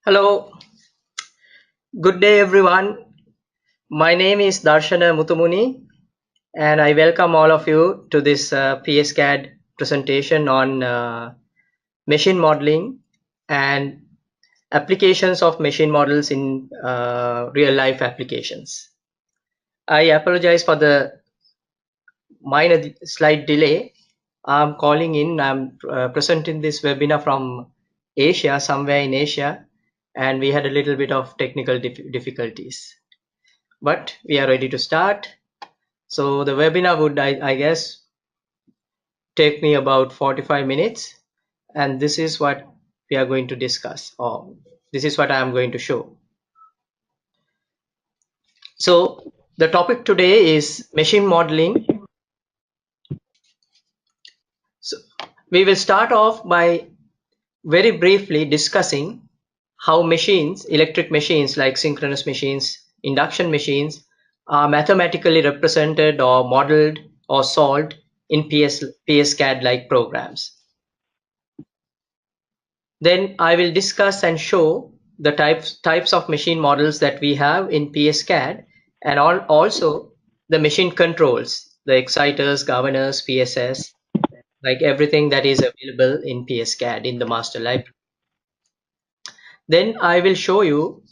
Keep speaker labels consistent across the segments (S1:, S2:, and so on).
S1: Hello, good day everyone. My name is Darshana Mutumuni and I welcome all of you to this PSCAD presentation on machine modeling and applications of machine models in real life applications. I apologize for the minor slight delay. I'm calling in, I'm presenting this webinar from Asia, somewhere in Asia, and we had a little bit of technical difficulties. But we are ready to start. So the webinar would, I guess, take me about 45 minutes. And this is what we are going to discuss, or this is what I am going to show. So the topic today is machine modeling. So we will start off by very briefly discussing how machines, electric machines like synchronous machines, induction machines, are mathematically represented or modeled or solved in PSCAD like programs. Then I will discuss and show the types of machine models that we have in PSCAD and also the machine controls, the exciters, governors, PSS, like everything that is available in PSCAD in the master library. Then I will show you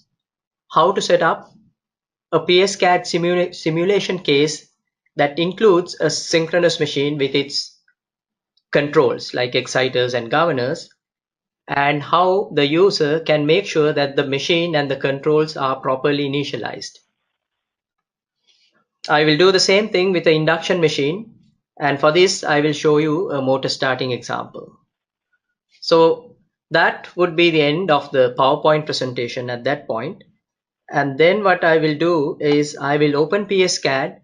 S1: how to set up a PSCAD simulation case that includes a synchronous machine with its controls like exciters and governors, and how the user can make sure that the machine and the controls are properly initialized. I will do the same thing with the induction machine, and for this I will show you a motor starting example. So that would be the end of the PowerPoint presentation at that point. And then what I will do is I will open PSCAD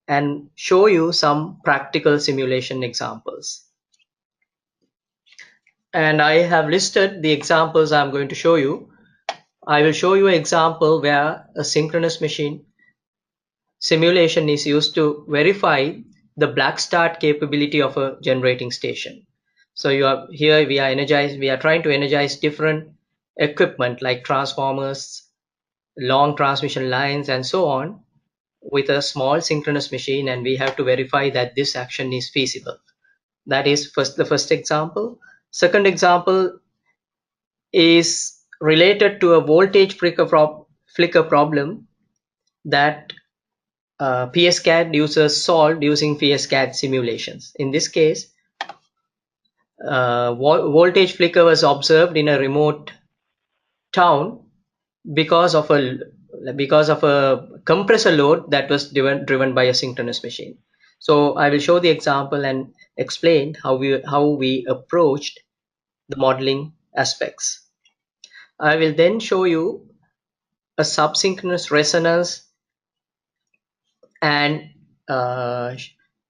S1: and show you some practical simulation examples. And I have listed the examples I'm going to show you. I will show you an example where a synchronous machine simulation is used to verify the black start capability of a generating station. So we are trying to energize different equipment like transformers, long transmission lines, and so on with a small synchronous machine, and we have to verify that this action is feasible. That is the first example. Second example is related to a voltage flicker problem that PSCAD users solved using PSCAD simulations. In this case, voltage flicker was observed in a remote town because of a compressor load that was driven by a synchronous machine. So I will show the example and explain how we approached the modeling aspects. I will then show you a subsynchronous resonance and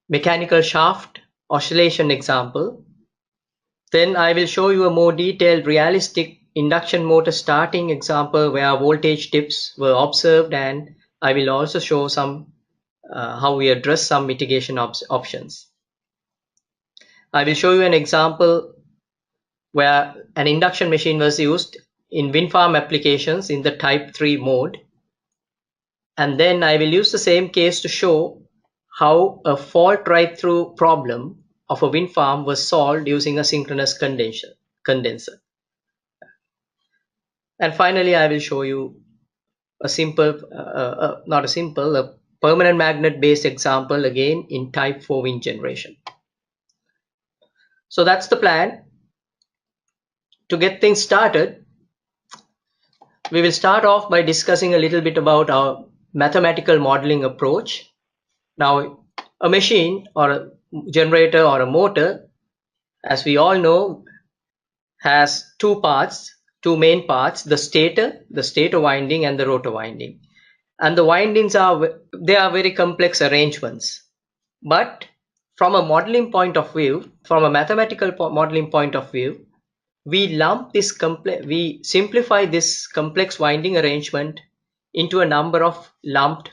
S1: mechanical shaft oscillation example. Then I will show you a more detailed realistic induction motor starting example where voltage dips were observed, and I will also show some how we address some mitigation options. I will show you an example where an induction machine was used in wind farm applications in the type 3 mode. And then I will use the same case to show how a fault right through problem of a wind farm was solved using a synchronous condenser. And finally, I will show you a a permanent magnet based example again in type 4 wind generation. So that's the plan. To get things started, we will start off by discussing a little bit about our mathematical modeling approach. Now, a machine or a generator or a motor, as we all know, has two main parts, the stator winding and the rotor winding. And the windings are very complex arrangements. But from a modeling point of view, from a mathematical modeling point of view, we simplify this complex winding arrangement into a number of lumped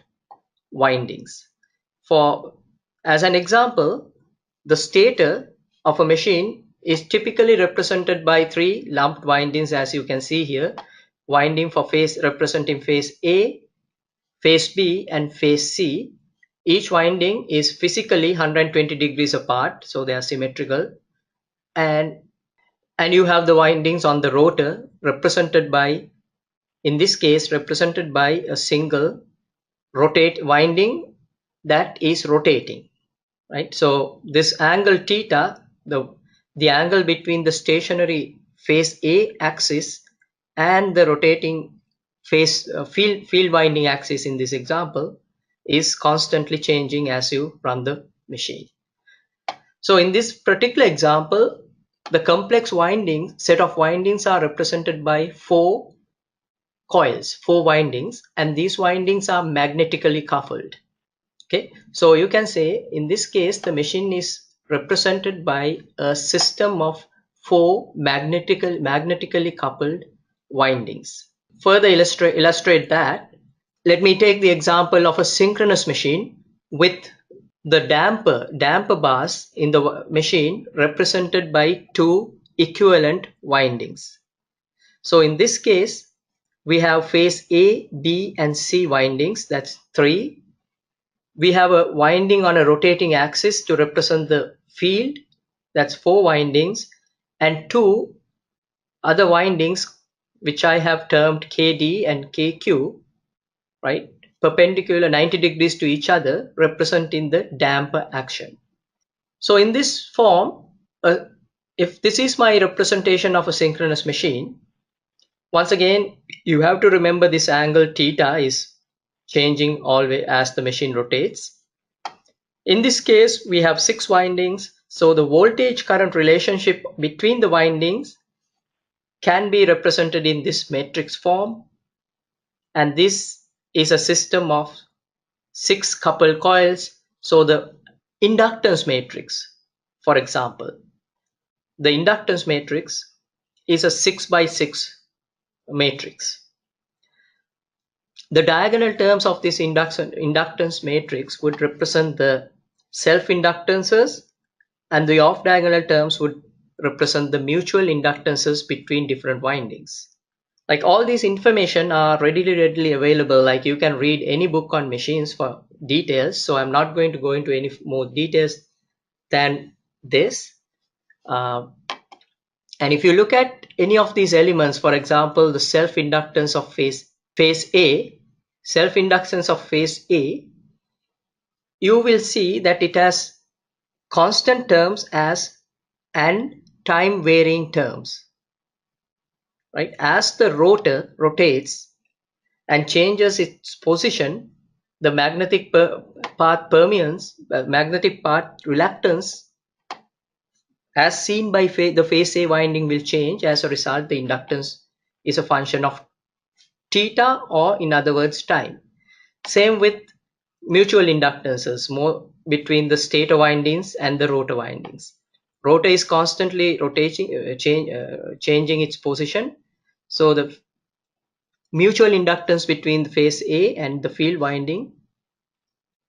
S1: windings. As an example, the stator of a machine is typically represented by three lumped windings, as you can see here. winding for phase representing phase A, phase B, and phase C. Each winding is physically 120 degrees apart, so they are symmetrical. And you have the windings on the rotor represented by, in this case, represented by a single rotate winding that is rotating, right? So this angle theta, the angle between the stationary phase A axis and the rotating phase field winding axis in this example is constantly changing as you run the machine. So in this particular example, the complex winding set of windings are represented by 4 coils, 4 windings, and these windings are magnetically coupled. Okay, so you can say in this case the machine is represented by a system of 4 magnetically coupled windings. Further illustrate that, let me take the example of a synchronous machine with the damper bars in the machine represented by 2 equivalent windings. So in this case, we have phase A, B, and C windings, that's 3. We have a winding on a rotating axis to represent the field, that's 4 windings, and 2 other windings which I have termed KD and KQ, right, perpendicular 90 degrees to each other, representing the damper action. So in this form, if this is my representation of a synchronous machine, once again you have to remember this angle theta is changing always as the machine rotates. In this case we have 6 windings, so the voltage current relationship between the windings can be represented in this matrix form, and this is a system of 6 coupled coils. So the inductance matrix, for example, the inductance matrix is a 6 by 6 matrix. The diagonal terms of this inductance matrix would represent the self-inductances, and the off-diagonal terms would represent the mutual inductances between different windings. Like all these information are readily available, like you can read any book on machines for details, so I'm not going to go into any more details than this. And if you look at any of these elements, for example, the self-inductance of phase A, self-inductance of phase A, you will see that it has constant terms as and time varying terms, right? As the rotor rotates and changes its position, the magnetic path permeance, magnetic path reluctance as seen by the phase A winding will change. As a result, the inductance is a function of theta, or in other words time. Same with mutual inductances, more between the stator windings and the rotor windings. Rotor is constantly rotating, changing its position. So the mutual inductance between the phase A and the field winding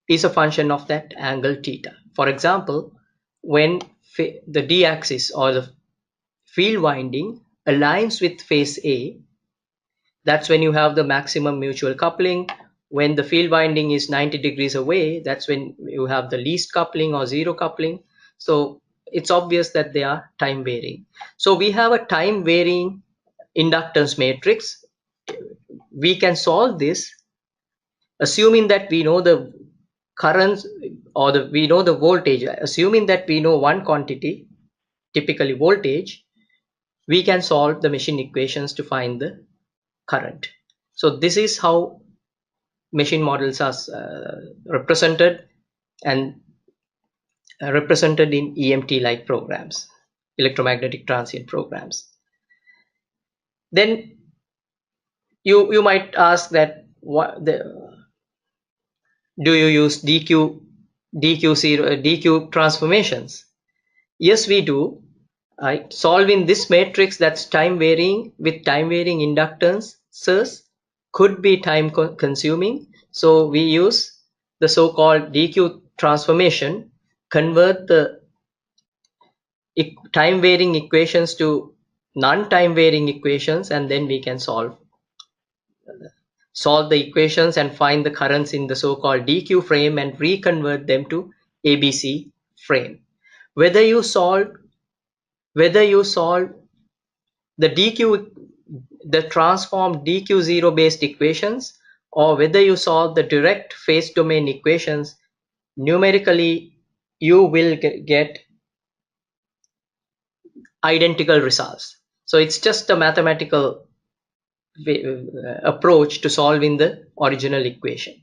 S1: is a function of that angle theta. For example, when the D axis or the field winding aligns with phase A, that's when you have the maximum mutual coupling. When the field winding is 90 degrees away, that's when you have the least coupling or zero coupling. So it's obvious that they are time varying. So we have a time varying inductance matrix. We can solve this assuming that we know the currents, or we know the voltage. Assuming that we know one quantity, typically voltage, we can solve the machine equations to find the current. So this is how machine models are represented, and represented in EMT like programs, electromagnetic transient programs. Then you might ask that do you use DQ transformations? Yes, we do. Right? Solving this matrix that's time varying with time varying inductances could be time consuming. So we use the so-called DQ transformation, convert the time varying equations to non-time varying equations, and then we can solve solve the equations and find the currents in the so-called DQ frame and reconvert them to ABC frame. Whether you solve the the transform DQ0 based equations, or whether you solve the direct phase domain equations, numerically you will get identical results. So it's just a mathematical approach to solving the original equation.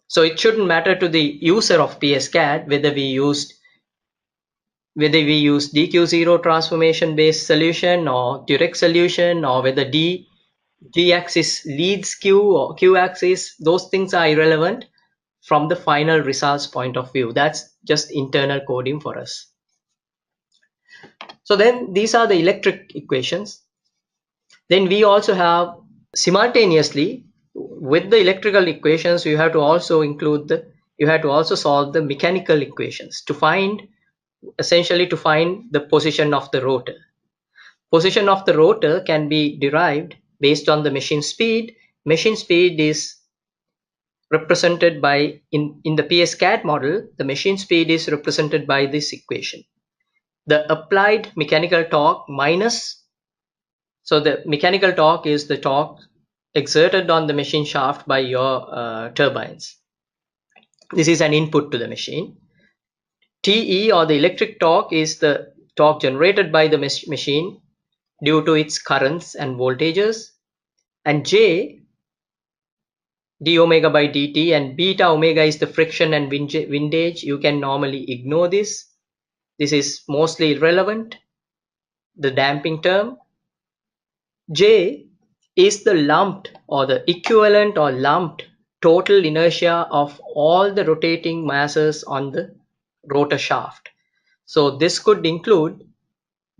S1: So it shouldn't matter to the user of PSCAD whether we use DQ0 transformation based solution or direct solution, or whether D axis leads Q or Q axis. Those things are irrelevant from the final results point of view. That's just internal coding for us. So then these are the electric equations. Then we also have, simultaneously with the electrical equations, you have to also solve the mechanical equations to find the position of the rotor. Position of the rotor can be derived based on the machine speed. Machine speed is represented by, in the PSCAD model, the machine speed is represented by this equation. The applied mechanical torque minus, so the mechanical torque is the torque exerted on the machine shaft by your turbines. This is an input to the machine. TE, or the electric torque, is the torque generated by the machine due to its currents and voltages. And J, d omega by dt, and beta omega is the friction and windage. You can normally ignore this. This is mostly irrelevant, the damping term. J is the lumped, or the equivalent or lumped total inertia of all the rotating masses on the rotor shaft. So this could include,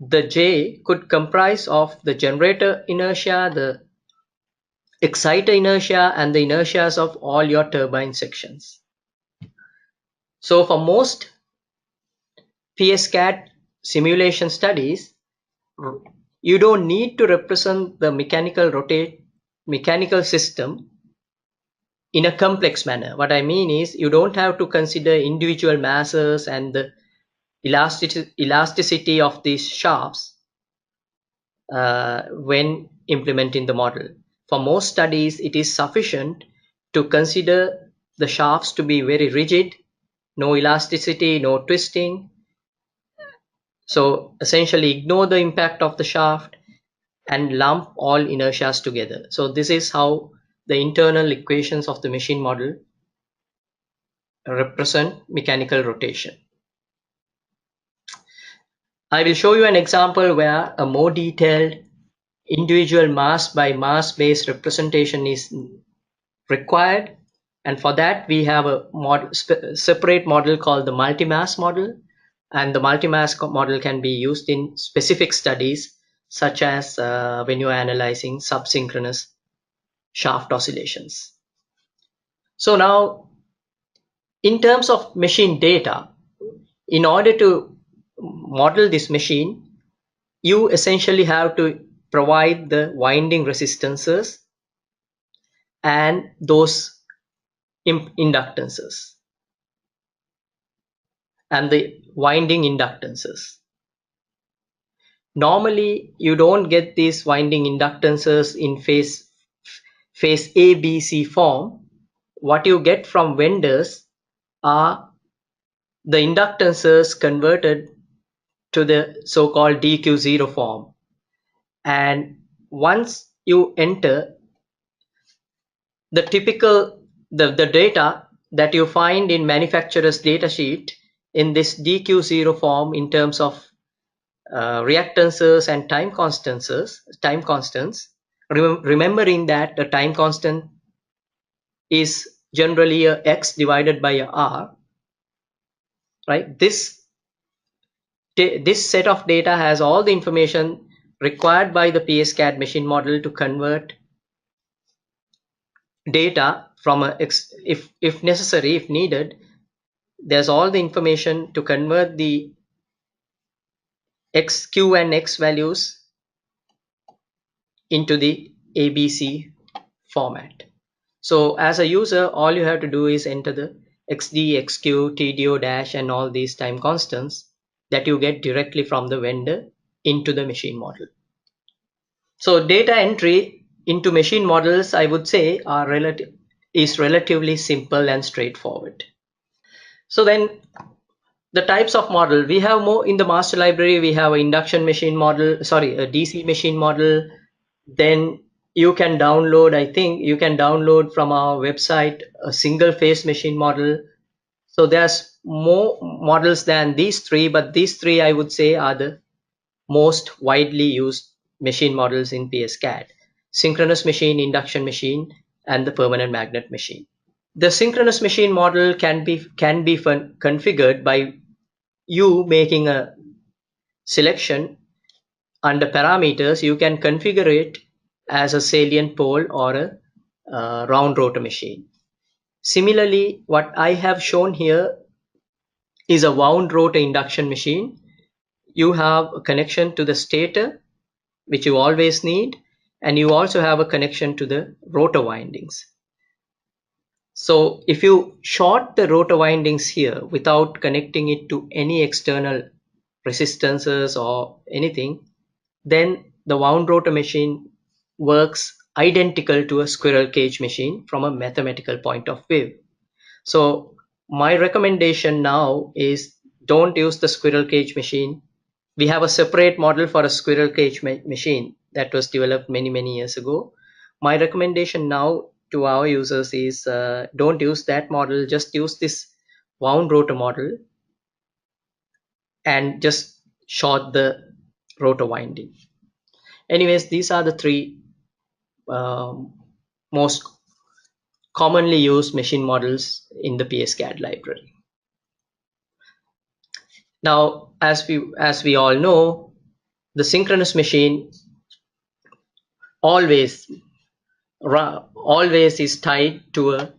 S1: the J could comprise of the generator inertia, the exciter inertia, and the inertias of all your turbine sections. So for most PSCAD simulation studies, you don't need to represent the mechanical system in a complex manner. What I mean is, you don't have to consider individual masses and the elasticity of these shafts when implementing the model. For most studies, it is sufficient to consider the shafts to be very rigid, no elasticity, no twisting. So essentially ignore the impact of the shaft and lump all inertias together. So this is how the internal equations of the machine model represent mechanical rotation. I will show you an example where a more detailed individual mass by mass based representation is required, and for that we have a separate model called the multimass model, and the multimass model can be used in specific studies such as when you are analyzing subsynchronous shaft oscillations. So now, in terms of machine data, in order to model this machine, you essentially have to provide the winding resistances and those inductances and the winding inductances. Normally, you don't get these winding inductances in phase A, B, C form. What you get from vendors are the inductances converted to the so-called DQ0 form. And once you enter the typical the data that you find in manufacturer's data sheet in this DQ0 form in terms of reactances and time constants, remembering that the time constant is generally a x divided by a r, right? This set of data has all the information required by the PSCAD machine model to convert data from if necessary, if needed, there's all the information to convert the q and x values into the ABC format. So as a user, all you have to do is enter the XD, XQ, TDO dash and all these time constants that you get directly from the vendor into the machine model. So data entry into machine models, I would say, is relatively simple and straightforward. So then the types of model we have more in the master library. We have an induction machine model, sorry, a DC machine model. Then you can download, I think you can download from our website a single phase machine model. So there's more models than these three, but these three I would say are the most widely used machine models in PSCAD: synchronous machine, induction machine, and the permanent magnet machine. The synchronous machine model can be configured by you making a selection under parameters. You can configure it as a salient pole or a round rotor machine. Similarly, what I have shown here is a wound rotor induction machine. You have a connection to the stator, which you always need, and you also have a connection to the rotor windings. So if you short the rotor windings here without connecting it to any external resistances or anything, then the wound rotor machine works identical to a squirrel cage machine from a mathematical point of view. So my recommendation now is don't use the squirrel cage machine. We have a separate model for a squirrel cage machine that was developed many years ago. My recommendation now to our users is don't use that model, just use this wound rotor model and just short the rotor winding. Anyways, these are the three um, most commonly used machine models in the PSCAD library. Now, as we all know, the synchronous machine always always is tied to a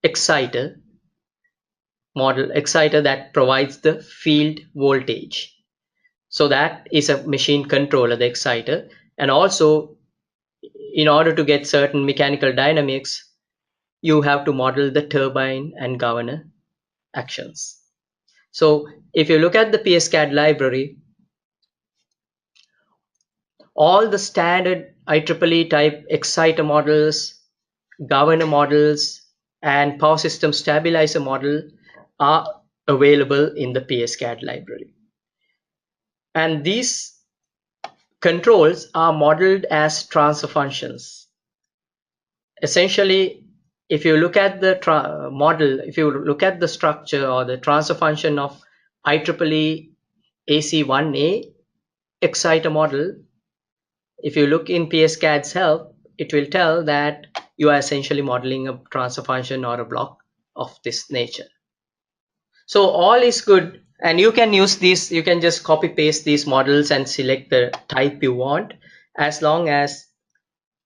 S1: exciter exciter that provides the field voltage. So that is a machine controller, the exciter, and also in order to get certain mechanical dynamics, you have to model the turbine and governor actions. So if you look at the PSCAD library, all the standard IEEE type exciter models, governor models, and power system stabilizer model are available in the PSCAD library. And these controls are modeled as transfer functions. Essentially, if you look at the model, if you look at the structure or the transfer function of IEEE AC1A exciter model, if you look in PSCAD's help, it will tell that you are essentially modeling a transfer function or a block of this nature. So all is good, and you can use these, you can just copy paste these models and select the type you want, as long as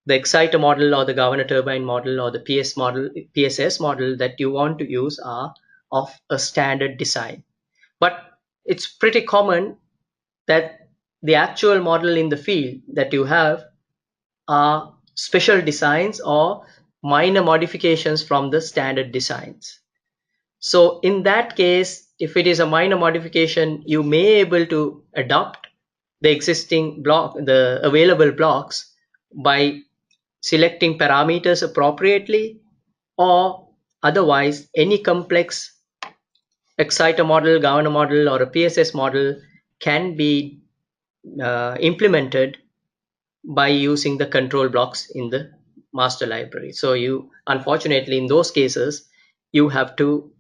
S1: the exciter model or the governor turbine model or the PSS model that you want to use are of a standard design. But it's pretty common that the actual model in the field that you have are special designs or minor modifications from the standard designs. So in that case, if it is a minor modification, you may able to adopt the existing block, the available blocks, by selecting parameters appropriately, or otherwise any complex exciter model, governor model, or a PSS model can be implemented by using the control blocks in the master library. So you, unfortunately, in those cases, you have to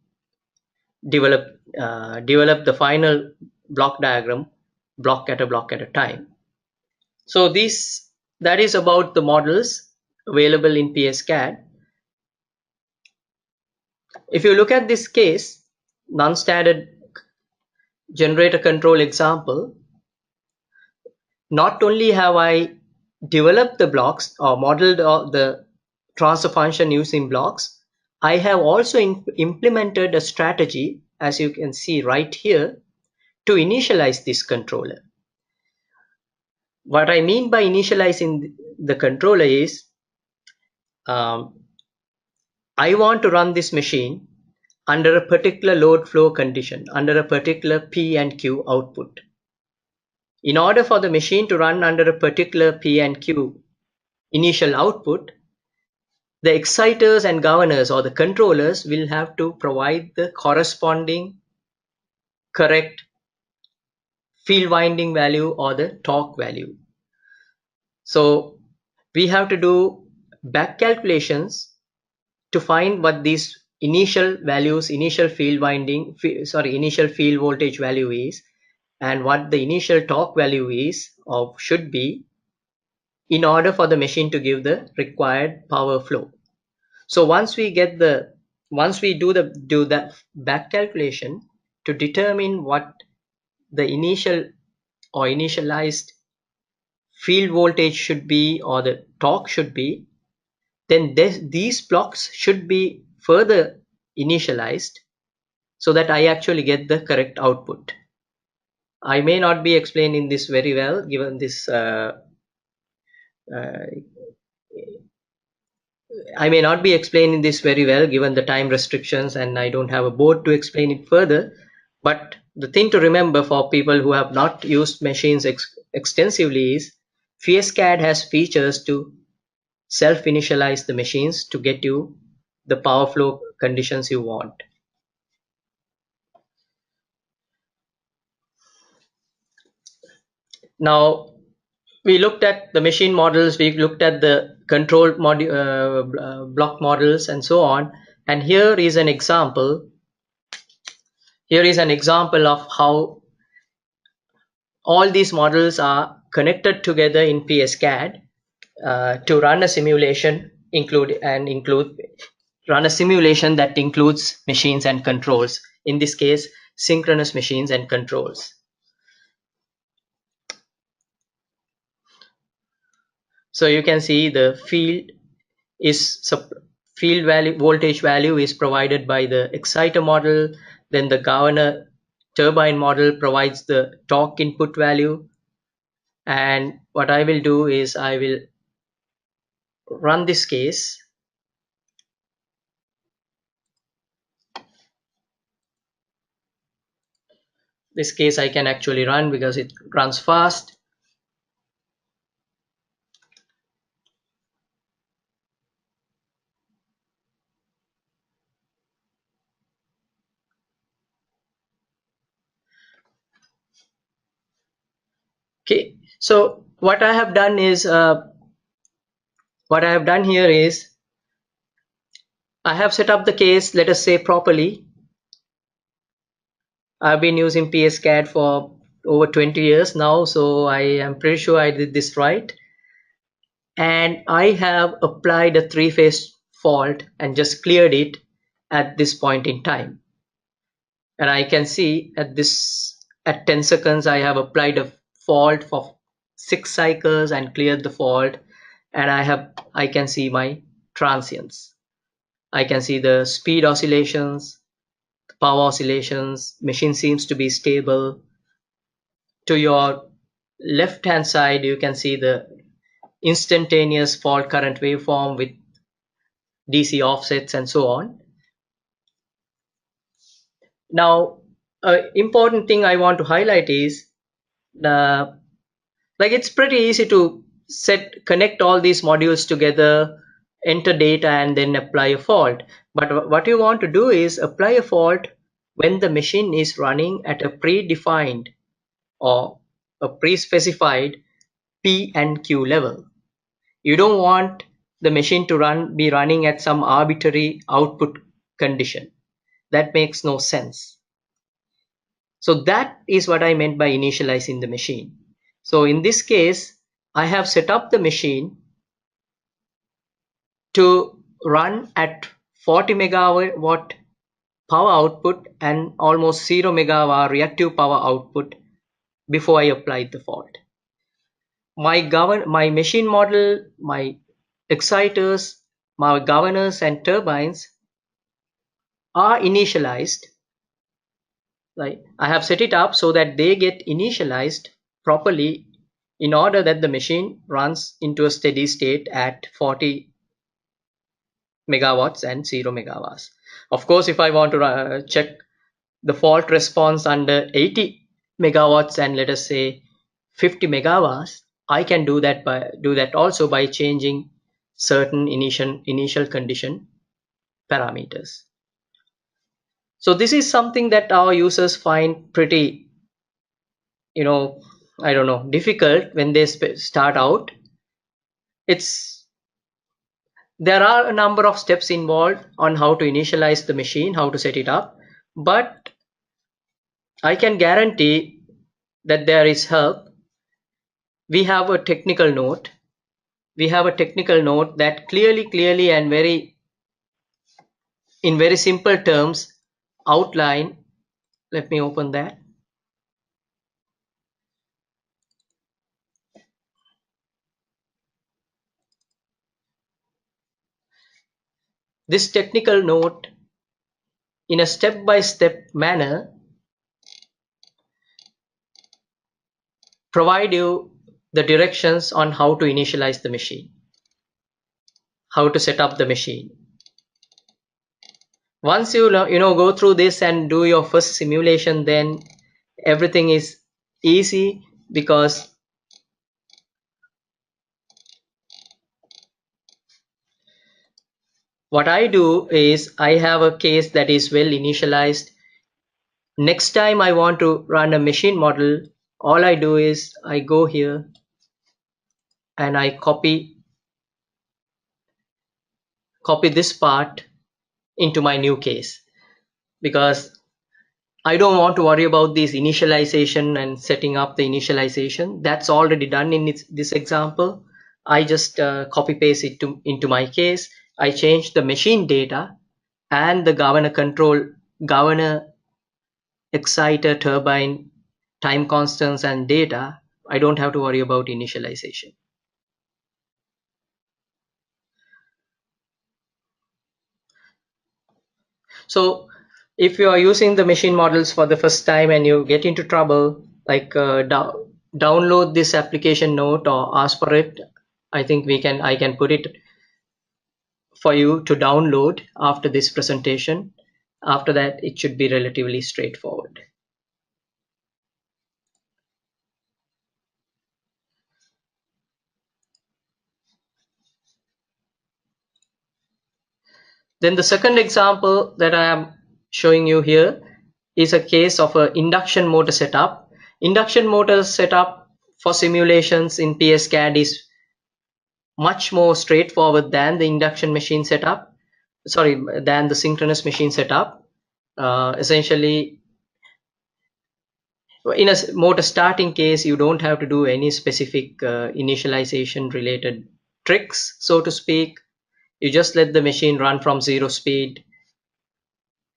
S1: develop the final block diagram block at a time. So that is about the models available in PSCAD. If you look at this case, non-standard generator control example, not only have I developed the blocks or modeled the transfer function using blocks, I have also implemented a strategy, as you can see right here, to initialize this controller. What I mean by initializing the controller is, I want to run this machine under a particular load flow condition, under a particular P and Q output. In order for the machine to run under a particular P and Q initial output, the exciters and governors or the controllers will have to provide the corresponding correct field winding value or the torque value. So we have to do back calculations to find what these initial values, initial field winding, initial field voltage value is, and what the initial torque value is or should be, in order for the machine to give the required power flow. So once we do that back calculation to determine what the initial or initialized field voltage should be or the torque should be, then these blocks should be further initialized so that I actually get the correct output. I may not be explaining this very well given this I may not be explaining this very well given the time restrictions, and I don't have a board to explain it further. But the thing to remember for people who have not used machines extensively is PSCAD has features to self-initialize the machines to get you the power flow conditions you want. Now, we looked at the machine models, we looked at the control block models and so on. And here is an example. Here is an example of how all these models are connected together in PSCAD to run a simulation run a simulation that includes machines and controls. In this case, synchronous machines and controls. So you can see the field value, voltage value is provided by the exciter model. Then the governor turbine model provides the torque input value. And what I will do is I will run this case. This case I can actually run because it runs fast. Okay, so what I have done is I have set up the case, let us say, properly. I've been using PSCAD for over 20 years now, so I am pretty sure I did this right. And I have applied a three-phase fault and just cleared it at this point in time. And I can see at 10 seconds, I have applied a fault for 6 cycles and cleared the fault. And I can see my transients. I can see the speed oscillations, the power oscillations, machine seems to be stable. To your left hand side, you can see the instantaneous fault current waveform with DC offsets and so on. Now, important thing I want to highlight is it's pretty easy to connect all these modules together, enter data, and then apply a fault. But what you want to do is apply a fault when the machine is running at a predefined or a pre-specified P and Q level. You don't want the machine to be running at some arbitrary output condition. That makes no sense. So that is what I meant by initializing the machine. So in this case, I have set up the machine to run at 40 megawatt power output and almost 0 megawatt reactive power output before I applied the fault. My machine model, my exciters, my governors and turbines are initialized. Like I have set it up so that they get initialized properly in order that the machine runs into a steady state at 40 megawatts and 0 megawatts. Of course, if I want to check the fault response under 80 megawatts and let us say 50 megawatts, I can do that also by changing certain initial condition parameters. So this is something that our users find pretty, I don't know, difficult when they start out. There are a number of steps involved on how to initialize the machine, how to set it up, but I can guarantee that there is help. We have a technical note. We have a technical note that clearly and in very simple terms outline. Let me open that. This technical note in a step-by-step manner provide you the directions on how to initialize the machine, how to set up the machine. Once you go through this and do your first simulation, then everything is easy, because what I do is I have a case that is well initialized. Next time I want to run a machine model, all I do is I go here and I copy this part into my new case, because I don't want to worry about this initialization and setting up the initialization. That's already done in this example. I just copy paste it into my case. I change the machine data and the governor, exciter, turbine, time constants and data. I don't have to worry about initialization. So if you are using the machine models for the first time and you get into trouble, like download this application note or ask for it. I think I can put it for you to download after this presentation. After that, it should be relatively straightforward. Then the second example that I am showing you here is a case of an induction motor setup. Induction motor setup for simulations in PSCAD is much more straightforward than the induction machine setup. Than the synchronous machine setup. Essentially, in a motor starting case, you don't have to do any specific initialization related tricks, so to speak. You just let the machine run from 0 speed,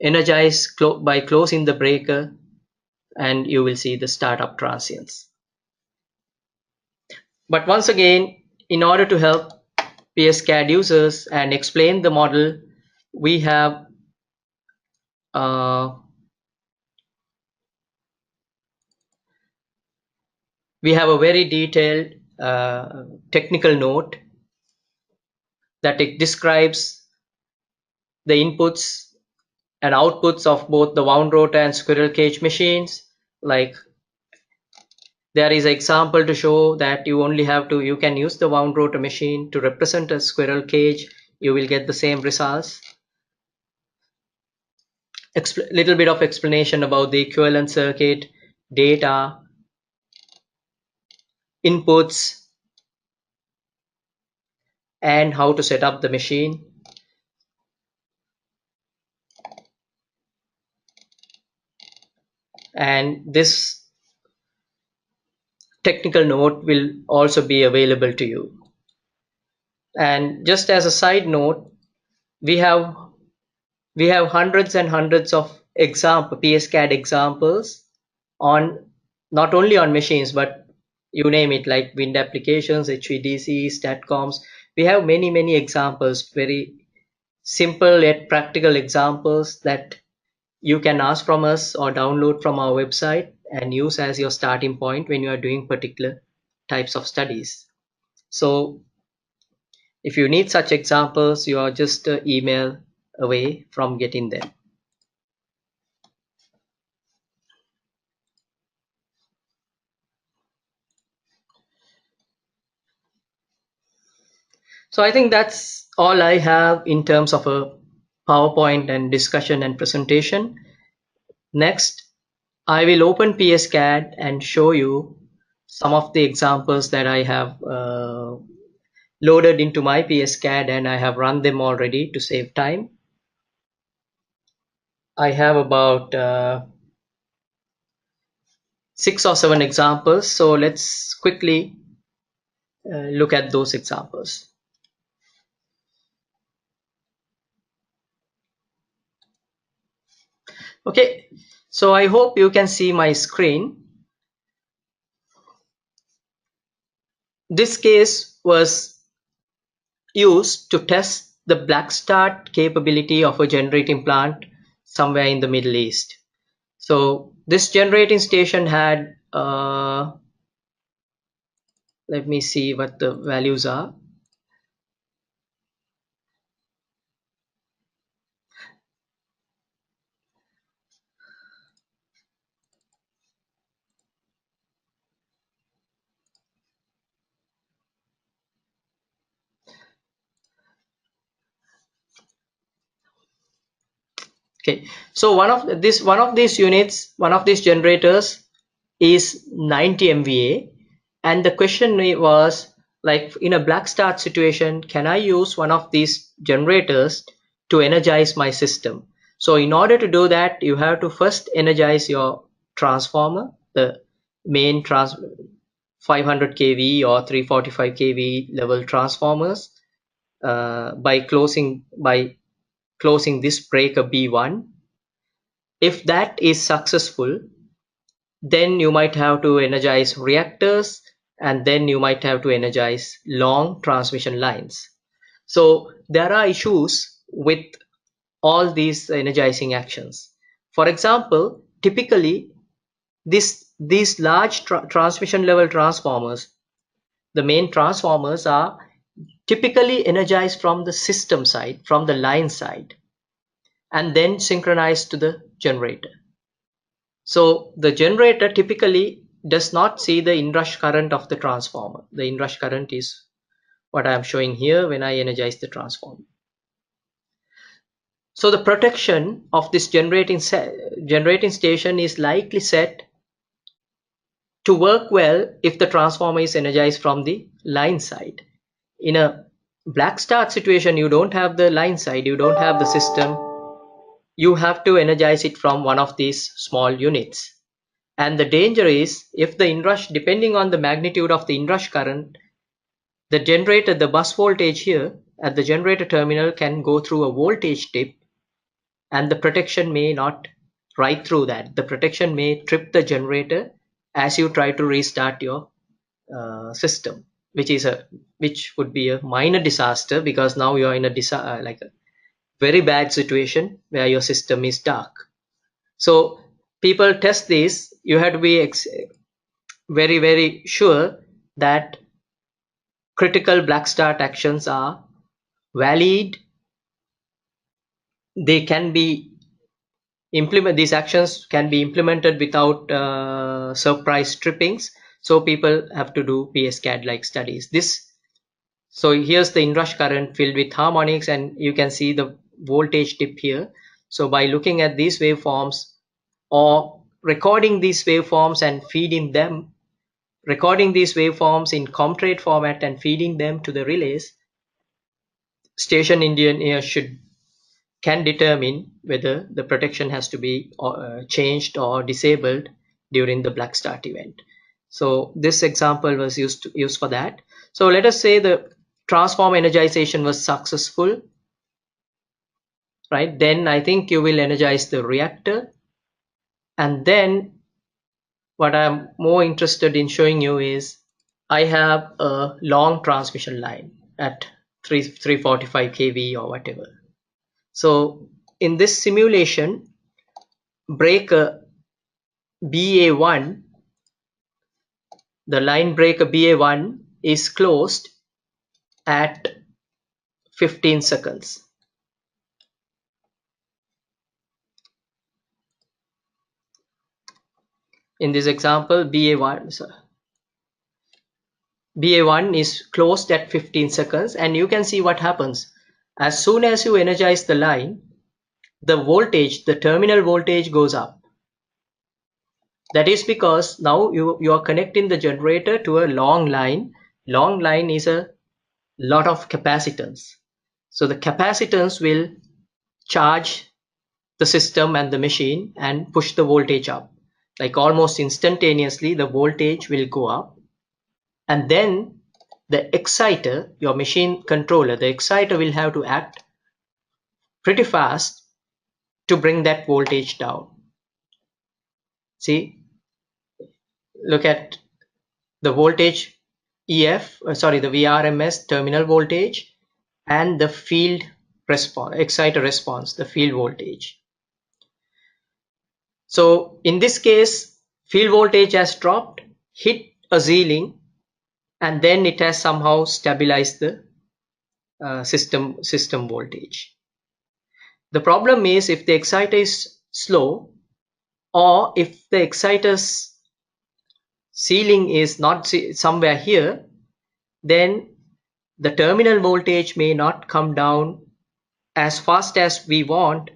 S1: energize by closing the breaker, and you will see the startup transients. But once again, in order to help PSCAD users and explain the model, we have a very detailed technical note that it describes the inputs and outputs of both the wound rotor and squirrel cage machines. Like, there is an example to show that you can use the wound rotor machine to represent a squirrel cage. You will get the same results. Little bit of explanation about the equivalent circuit, data, inputs, and how to set up the machine. And this technical note will also be available to you. And just as a side note, we have hundreds and hundreds of PSCAD examples on not only on machines, but you name it, like wind applications, HVDC, STATCOMs. We have many examples, very simple yet practical examples that you can ask from us or download from our website and use as your starting point when you are doing particular types of studies. So if you need such examples, you are just an email away from getting them. So I think that's all I have in terms of a PowerPoint and discussion and presentation. Next, I will open PSCAD and show you some of the examples that I have loaded into my PSCAD, and I have run them already to save time. I have about 6 or 7 examples, so let's quickly look at those examples. Okay, so I hope you can see my screen. This case was used to test the black start capability of a generating plant somewhere in the Middle East. So this generating station had, let me see what the values are. Okay, so one of these units, one of these generators is 90 MVA, and the question was, like, in a black start situation, can I use one of these generators to energize my system? So in order to do that, you have to first energize your transformer, the main 500 kV or 345 kV level transformers, by closing this breaker B1. If that is successful, then you might have to energize reactors, and then you might have to energize long transmission lines. So there are issues with all these energizing actions. For example, typically these large transmission level transformers, the main transformers, are typically energized from the system side, from the line side, and then synchronized to the generator. So the generator typically does not see the inrush current of the transformer. The inrush current is what I am showing here when I energize the transformer. So the protection of this generating station is likely set to work well if the transformer is energized from the line side. In a black start situation, you don't have the line side, you don't have the system. You have to energize it from one of these small units. And the danger is, if the inrush, depending on the magnitude of the inrush current, the generator, the bus voltage here at the generator terminal can go through a voltage dip, and the protection may not ride through that. The protection may trip the generator as you try to restart your system, which would be a minor disaster, because now you are in like a very bad situation where your system is dark. So people test this. You have to be very, very sure that critical black start actions are valid. They can be these actions can be implemented without surprise trippings. So people have to do PSCAD like studies. So here's the inrush current filled with harmonics, and you can see the voltage dip here. So by looking at these waveforms, or recording these waveforms and recording these waveforms in COMTRADE format and feeding them to the relays, station engineer can determine whether the protection has to be changed or disabled during the black start event. So this example was used for that. So let us say the transform energization was successful, right? Then I think you will energize the reactor, and then what I'm more interested in showing you is, I have a long transmission line at 345 kV or whatever. So in this simulation, breaker BA1 the line breaker BA1 is closed at 15 seconds. In this example, BA1 is closed at 15 seconds, and you can see what happens. As soon as you energize the line, the voltage, the terminal voltage goes up. That is because now you are connecting the generator to a long line. Long line is a lot of capacitance. So the capacitance will charge the system and the machine and push the voltage up. Like almost instantaneously, the voltage will go up. And then the exciter, your machine controller, the exciter will have to act pretty fast to bring that voltage down. See, look at the voltage EF, the VRMS terminal voltage, and the field response, exciter response, the field voltage. So in this case, field voltage has dropped, hit a ceiling, and then it has somehow stabilized the system voltage. The problem is if the exciter is slow, or if the exciter's ceiling is not somewhere here, then the terminal voltage may not come down as fast as we want,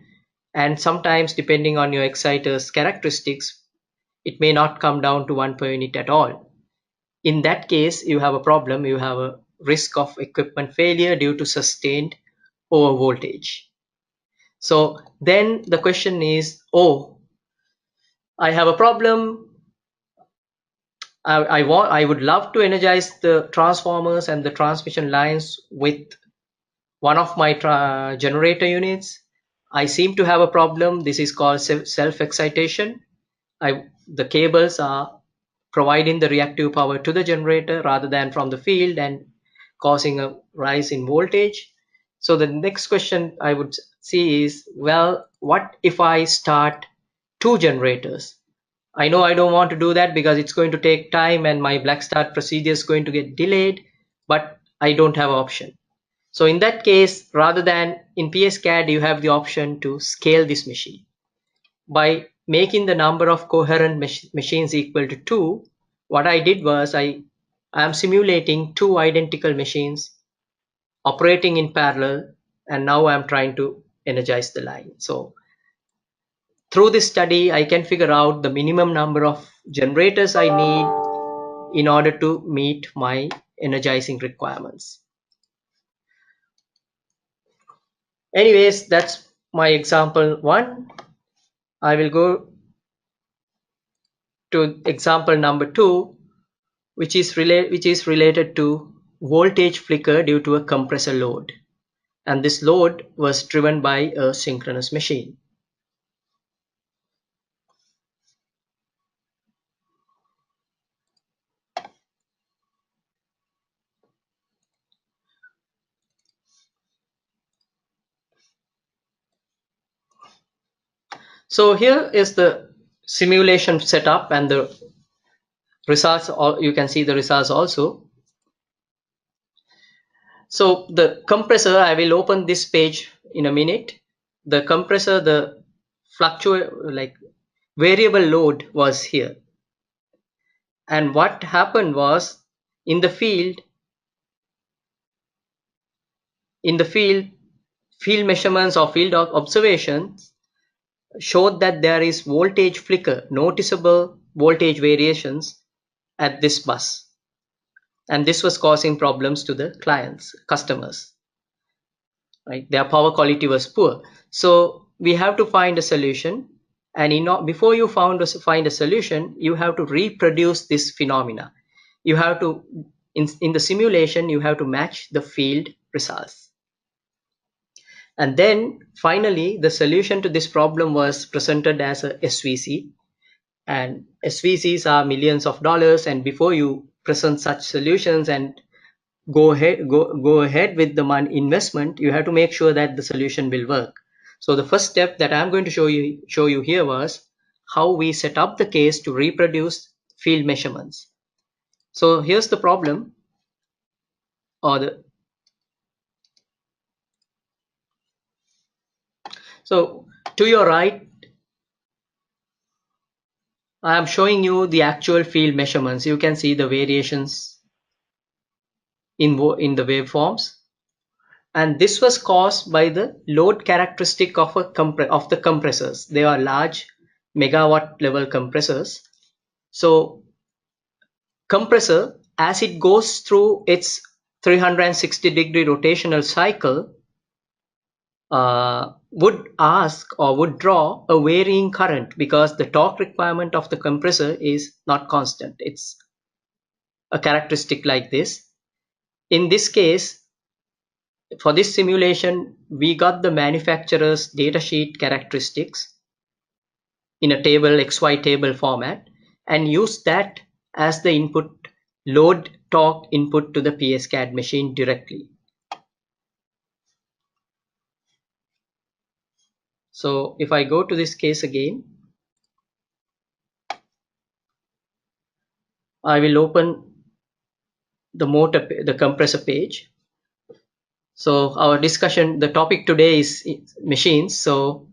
S1: and sometimes depending on your exciter's characteristics, it may not come down to 1 per unit at all. In that case, you have a problem. You have a risk of equipment failure due to sustained over voltage. So then the question is, oh, I have a problem. I would love to energize the transformers and the transmission lines with one of my generator units. I seem to have a problem. This is called self-excitation. The cables are providing the reactive power to the generator rather than from the field and causing a rise in voltage. So the next question I would see is, well, what if I start two generators? I know I don't want to do that because it's going to take time and my black start procedure is going to get delayed, but I don't have an option. So in that case, rather than in PSCAD, you have the option to scale this machine. By making the number of coherent machines equal to 2, what I did was I am simulating two identical machines operating in parallel, and now I'm trying to energize the line. So through this study, I can figure out the minimum number of generators I need in order to meet my energizing requirements. Anyways, that's my example 1. I will go to example number 2, which is related to voltage flicker due to a compressor load, and this load was driven by a synchronous machine. So here is the simulation setup and the results. You can see the results also. So the compressor, I will open this page in a minute. The compressor, the variable load was here. And what happened was in the field field measurements or field observations showed that there is voltage flicker, noticeable voltage variations at this bus. And this was causing problems to the customers. Right? Their power quality was poor. So we have to find a solution. And before you find a solution, you have to reproduce this phenomena. You have to, in the simulation, you have to match the field results. And then finally, the solution to this problem was presented as a SVC. And SVCs are millions of dollars. And before you present such solutions and go ahead with the investment, you have to make sure that the solution will work. So the first step that I'm going to show you here was how we set up the case to reproduce field measurements. So here's the problem, or so to your right, I am showing you the actual field measurements. You can see the variations in the waveforms, and this was caused by the load characteristic of of the compressors. They are large megawatt level compressors. So compressor, as it goes through its 360-degree rotational cycle, would ask or would draw a varying current, because the torque requirement of the compressor is not constant. It's a characteristic like this. In this case, for this simulation, we got the manufacturer's datasheet characteristics in a table, XY table format, and used that as the input, load torque input to the PSCAD machine directly. So if I go to this case again, I will open the compressor page. So our discussion, the topic today is machines. So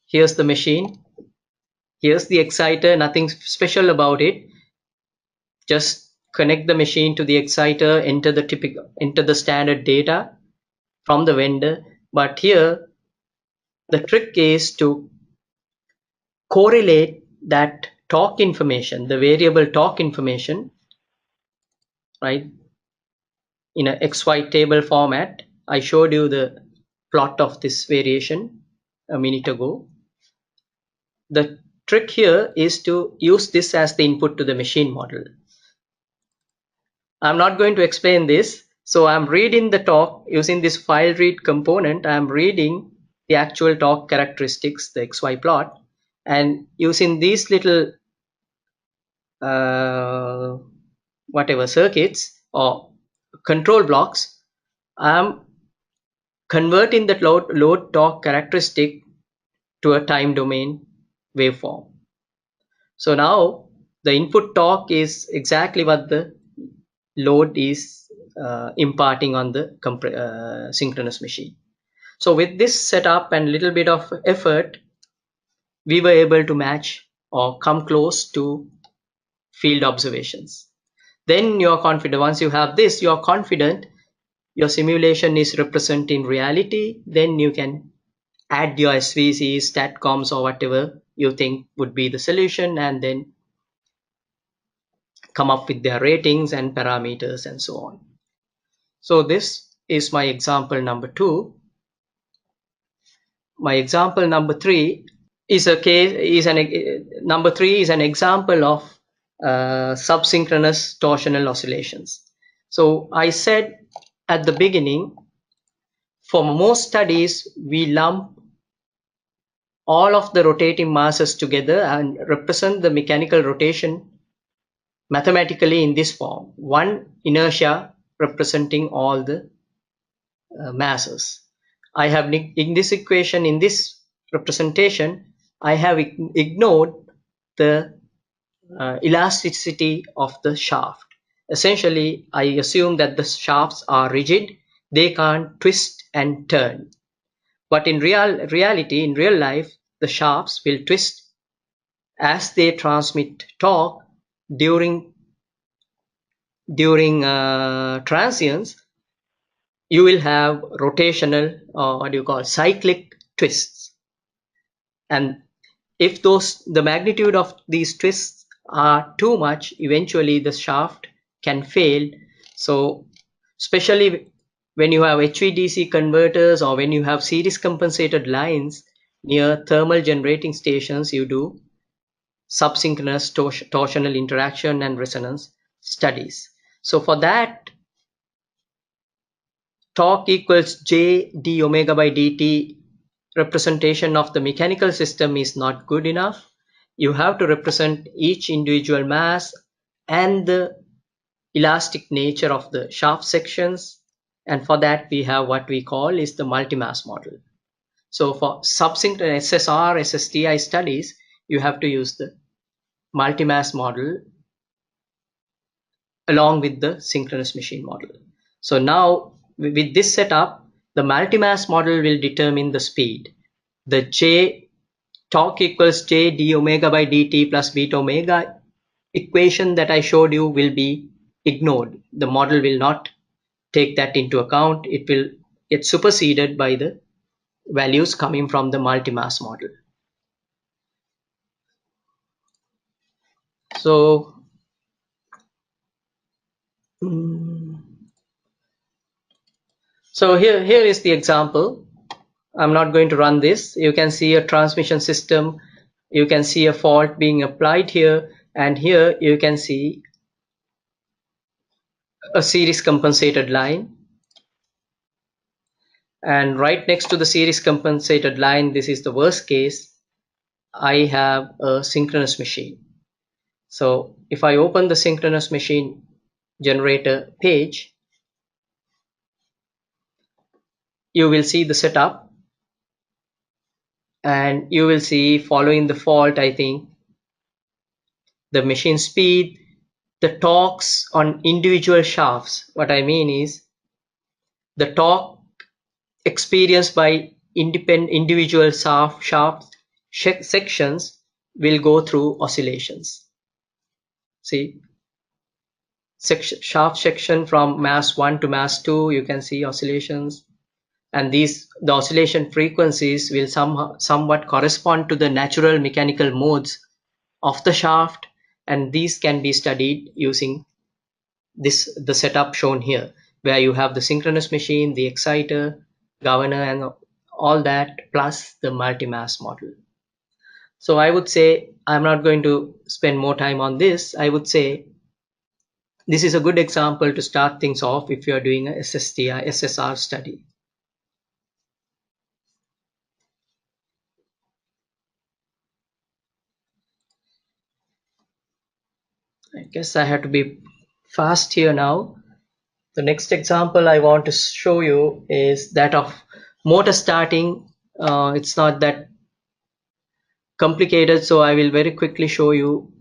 S1: here's the machine. Here's the exciter, nothing special about it. Just connect the machine to the exciter, enter the standard data from the vendor. But here the trick is to correlate that torque information, the variable torque information, right, in a XY table format. I showed you the plot of this variation a minute ago. The trick here is to use this as the input to the machine model. I'm not going to explain this. So I'm reading the torque using this file read component. I'm reading the actual torque characteristics, the XY plot, and using these little whatever circuits or control blocks, I'm converting that load torque characteristic to a time domain waveform. So now the input torque is exactly what the load is imparting on the synchronous machine. So with this setup and little bit of effort, we were able to match or come close to field observations. Then you're confident. Once you have this, you're confident your simulation is representing reality. Then you can add your SVCs, StatComs, or whatever you think would be the solution, and then come up with their ratings and parameters and so on. So this is my example number 2. My example number 3 is number 3 is an example of subsynchronous torsional oscillations. So I said at the beginning, for most studies, we lump all of the rotating masses together and represent the mechanical rotation mathematically in this form. One inertia representing all the masses. I have in this equation, in this representation, I have ignored the elasticity of the shaft. Essentially, I assume that the shafts are rigid, they can't twist and turn. But in reality, in real life, the shafts will twist as they transmit torque during transients. You will have rotational, or what do you call, cyclic twists. And if the magnitude of these twists are too much, eventually the shaft can fail. So especially when you have HVDC converters or when you have series compensated lines near thermal generating stations, you do subsynchronous torsional interaction and resonance studies. So for that, torque equals J d omega by dt representation of the mechanical system is not good enough. You have to represent each individual mass and the elastic nature of the shaft sections. And for that, we have what we call is the multimass model. So for subsynchronous SSR, SSTI studies, you have to use the multimass model along with the synchronous machine model. So now with this setup, the multimass model will determine the speed. The J torque equals J d omega by dt plus beta omega equation that I showed you will be ignored. The model will not take that into account. It will get superseded by the values coming from the multimass model. So here is the example. I'm not going to run this. You can see a transmission system. You can see a fault being applied here, and here you can see a series compensated line. And right next to the series compensated line, this is the worst case, I have a synchronous machine. So if I open the synchronous machine generator page, you will see the setup, and you will see following the fault, I think, the machine speed, the torques on individual shafts. What I mean is the torque experienced by individual shaft sections will go through oscillations. See, shaft section from mass 1 to mass 2, you can see oscillations, and the oscillation frequencies will somewhat correspond to the natural mechanical modes of the shaft, and these can be studied using the setup shown here, where you have the synchronous machine, the exciter, governor, and all that, plus the multimass model. So I would say, I'm not going to spend more time on this. I would say this is a good example to start things off if you are doing a SSR study. I guess I have to be fast here now. The next example I want to show you is that of motor starting. It's not that complicated, so I will very quickly show you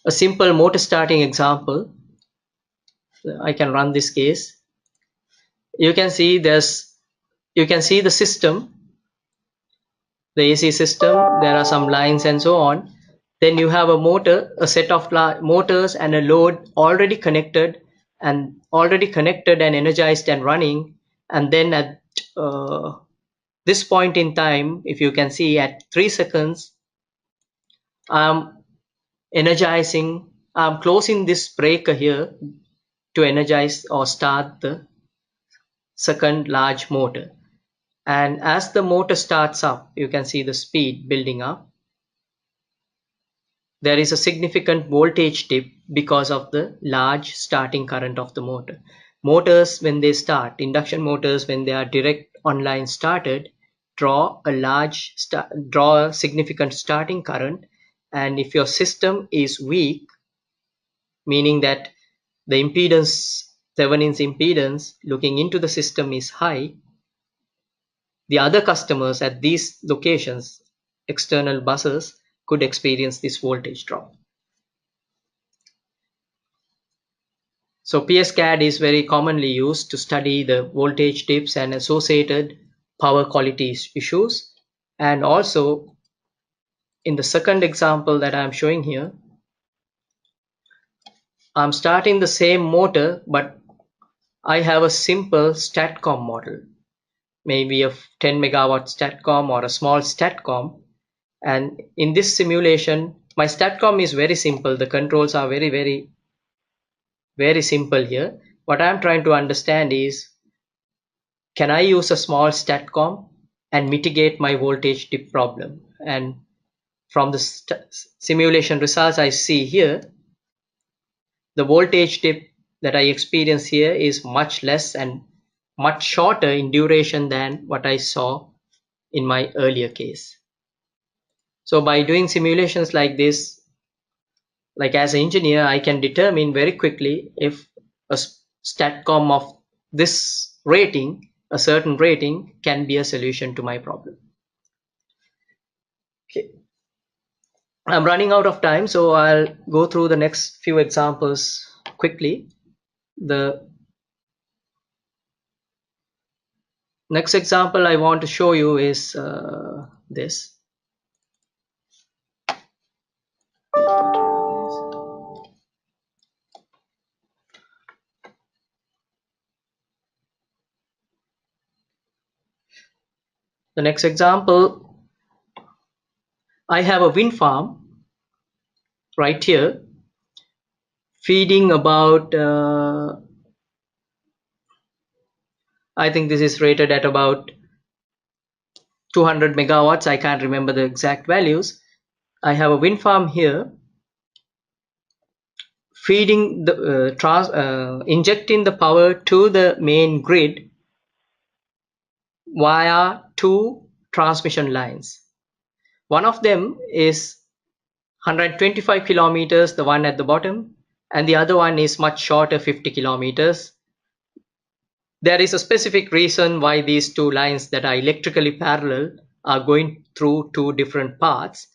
S1: a simple motor starting example. I can run this case. You can see the system, the AC system. There are some lines and so on. Then you have a set of motors and a load already connected and energized and running. And then at this point in time, if you can see at 3 seconds, I'm closing this breaker here to energize or start the second large motor. And as the motor starts up, you can see the speed building up. There is a significant voltage dip because of the large starting current of the motor. Motors, when they start, induction motors, when they are direct online started, draw a significant starting current. And if your system is weak, meaning that the Thevenin's impedance looking into the system is high, the other customers at these locations, external buses, could experience this voltage drop. So PSCAD is very commonly used to study the voltage dips and associated power quality issues. And also in the second example that I'm showing here, I'm starting the same motor, but I have a simple STATCOM model, maybe a 10 megawatt STATCOM or a small STATCOM. And in this simulation, my STATCOM is very simple. The controls are very, very, very simple here. What I'm trying to understand is, can I use a small STATCOM and mitigate my voltage dip problem? And from the simulation results I see here, the voltage dip that I experience here is much less and much shorter in duration than what I saw in my earlier case. So by doing simulations like this, like as an engineer, I can determine very quickly if a STATCOM of this rating, a certain rating, can be a solution to my problem. Okay. I'm running out of time, so I'll go through the next few examples quickly. The next example I want to show you is this. The next example, I have a wind farm right here feeding about, I think this is rated at about 200 megawatts. I can't remember the exact values. I have a wind farm here feeding the injecting the power to the main grid via two transmission lines. One of them is 125 kilometers, the one at the bottom, and the other one is much shorter, 50 kilometers. There is a specific reason why these two lines that are electrically parallel are going through two different paths.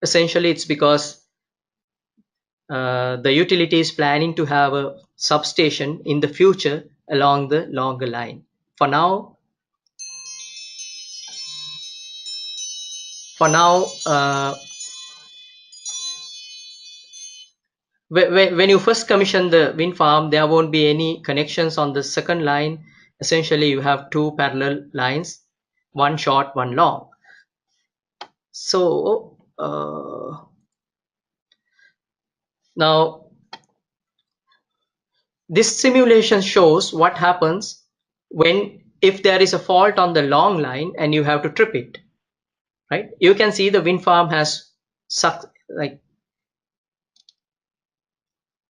S1: Essentially, it's because the utility is planning to have a substation in the future along the longer line. For now, when you first commission the wind farm, there won't be any connections on the second line. Essentially, you have two parallel lines, one short, one long. So now this simulation shows what happens if there is a fault on the long line and you have to trip it, right? You can see the wind farm has sucked, like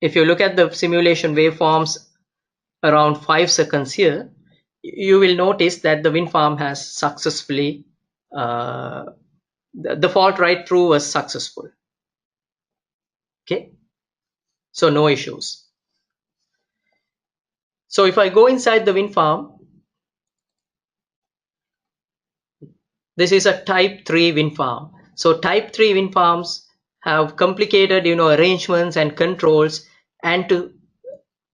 S1: if you look at the simulation waveforms around 5 seconds here, you will notice that the wind farm has successfully, the fault right through was successful. Okay, so no issues. So if I go inside the wind farm, this is a type 3 wind farm. So type 3 wind farms have complicated, arrangements and controls, and to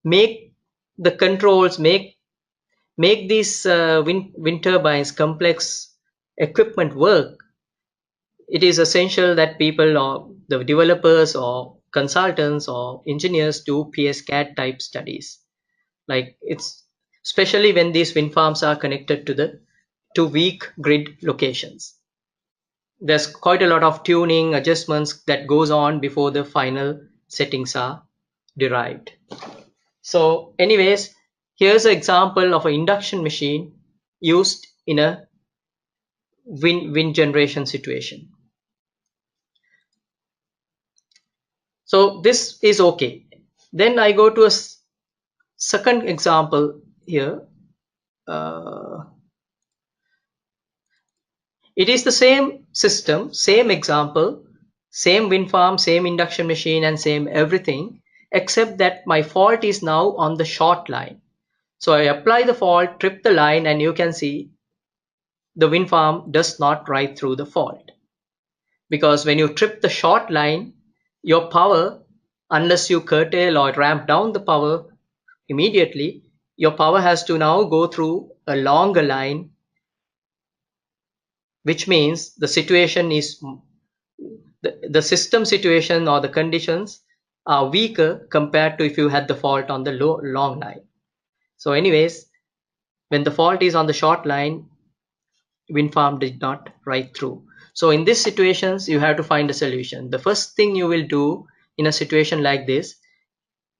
S1: make the controls, make these wind turbines complex equipment work, it is essential that people or the developers or consultants or engineers do PSCAD type studies. Like it's especially when these wind farms are connected to weak grid locations. There's quite a lot of tuning adjustments that goes on before the final settings are derived. So anyways, here's an example of an induction machine used in a wind generation situation. So this is okay. Then I go to a second example here. It is the same system, same example, same wind farm, same induction machine, and same everything, except that my fault is now on the short line. So I apply the fault, trip the line, and you can see the wind farm does not ride through the fault. Because when you trip the short line, your power, unless you curtail or ramp down the power immediately, your power has to now go through a longer line, which means the situation is the system situation or the conditions are weaker compared to if you had the fault on the long line. So anyways, when the fault is on the short line, wind farm did not ride through. So in these situations, you have to find a solution. The first thing you will do in a situation like this,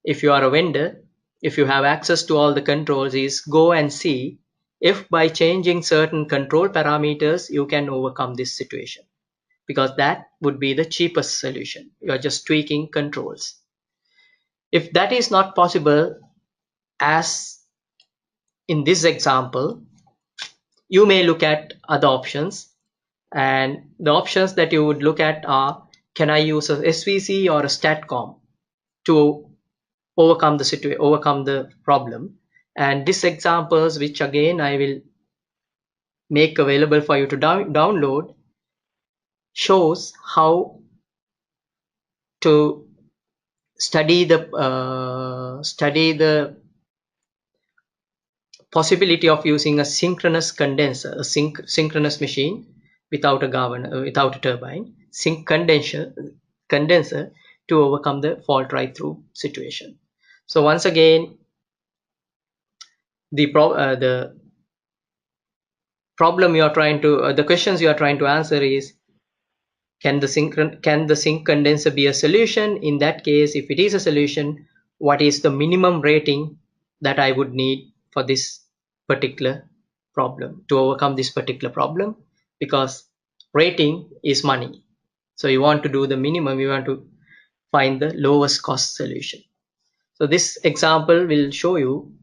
S1: if you are a vendor, if you have access to all the controls, is go and see if by changing certain control parameters you can overcome this situation, because that would be the cheapest solution. You are just tweaking controls. If that is not possible, as in this example, you may look at other options, and the options that you would look at are, can I use a SVC or a StatCom to overcome the problem? And these examples, which again I will make available for you to download, shows how to study the possibility of using a synchronous condenser, a synchronous machine without a governor, without a turbine, condenser to overcome the fault right through situation. So once again, the problem you are trying to, the questions you are trying to answer is, can the sync condenser be a solution? In that case, if it is a solution, what is the minimum rating that I would need for this particular problem, to overcome this particular problem? Because rating is money. So you want to do the minimum, you want to find the lowest cost solution. So this example will show you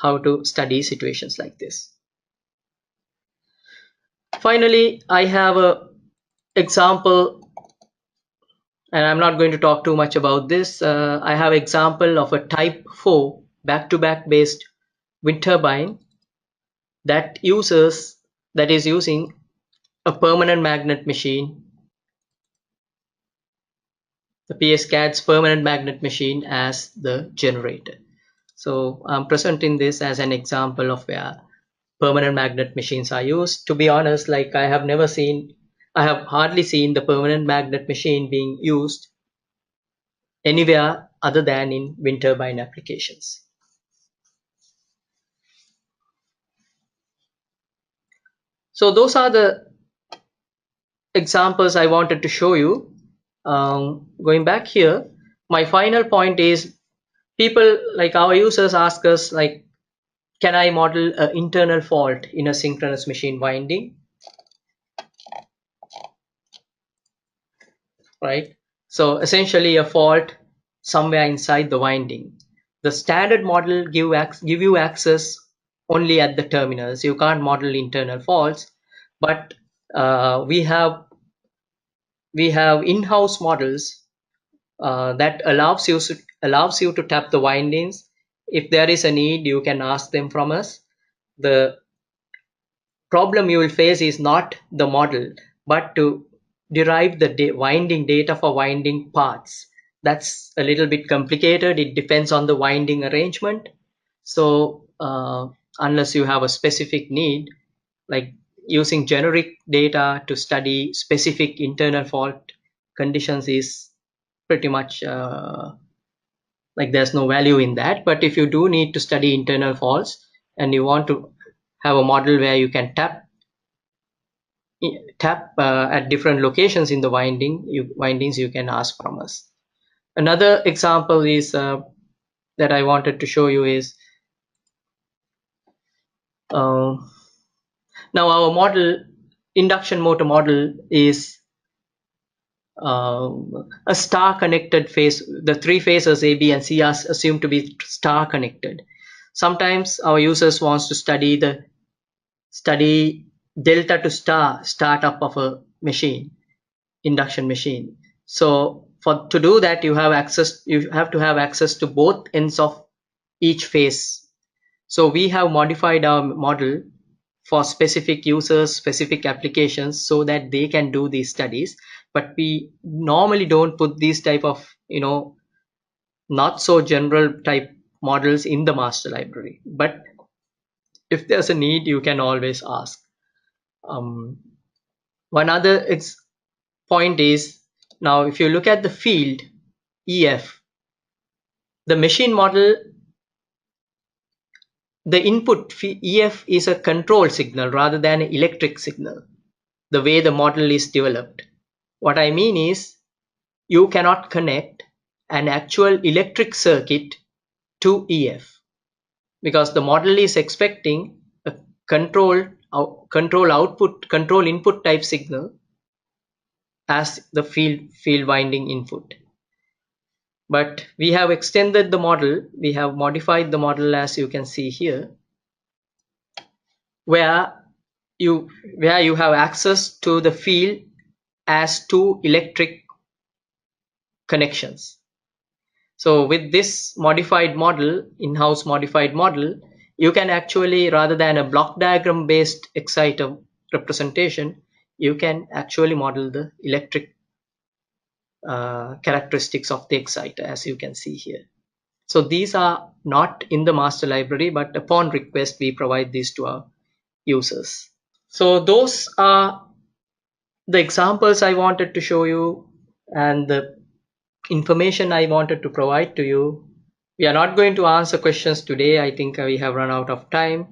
S1: how to study situations like this. Finally, I have a example, and I'm not going to talk too much about this. I have example of a type 4 back-to-back based wind turbine that is using a permanent magnet machine, the PSCAD's permanent magnet machine, as the generator. So I'm presenting this as an example of where permanent magnet machines are used. To be honest, like I have hardly seen the permanent magnet machine being used anywhere other than in wind turbine applications. So those are the examples I wanted to show you. Going back here, my final point is, people like our users ask us, like, can I model an internal fault in a synchronous machine winding? Right? So essentially a fault somewhere inside the winding. The standard model give you access only at the terminals. You can't model internal faults, but we have in-house models that allows you to tap the windings. If there is a need, you can ask them from us. The problem you will face is not the model, but to derive the winding data for winding paths. That's a little bit complicated. It depends on the winding arrangement. So unless you have a specific need, like using generic data to study specific internal fault conditions, is pretty much like there's no value in that. But if you do need to study internal faults and you want to have a model where you can tap at different locations in the windings, you can ask from us. Another example is that I wanted to show you is, uh, now our model, induction motor model, is a star connected phase. The three phases A, B and C are assumed to be star connected. Sometimes our users wants to study delta to star startup of a machine, induction machine. So to do that, you have to have access to both ends of each phase. So we have modified our model for specific users, specific applications, so that they can do these studies. But we normally don't put these type of not so general type models in the master library. But if there's a need, you can always ask. One other point is, now if you look at the field EF, the machine model, the input EF is a control signal rather than an electric signal, the way the model is developed. What I mean is, you cannot connect an actual electric circuit to EF, because the model is expecting a control input type signal as the field winding input. But we have extended the model, we have modified the model, as you can see here, where you have access to the field as two electric connections. So with this modified model, in-house modified model, you can actually, rather than a block diagram based exciter representation, you can actually model the electric characteristics of the exciter, as you can see here. So these are not in the master library, but upon request, we provide these to our users. So those are the examples I wanted to show you and the information I wanted to provide to you. We are not going to answer questions today. I think we have run out of time.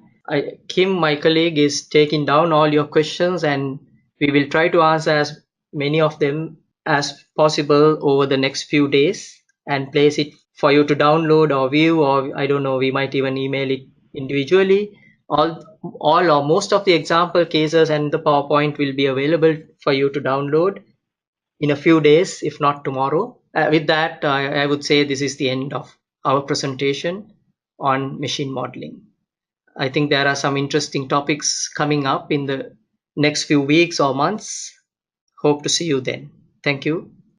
S1: Kim, my colleague, is taking down all your questions, and we will try to answer as many of them as possible over the next few days and place it for you to download or view, or I don't know, we might even email it individually. All or most of the example cases and the PowerPoint will be available for you to download in a few days, if not tomorrow. With that, I would say this is the end of our presentation on machine modeling. I think there are some interesting topics coming up in the next few weeks or months. Hope to see you then. Thank you.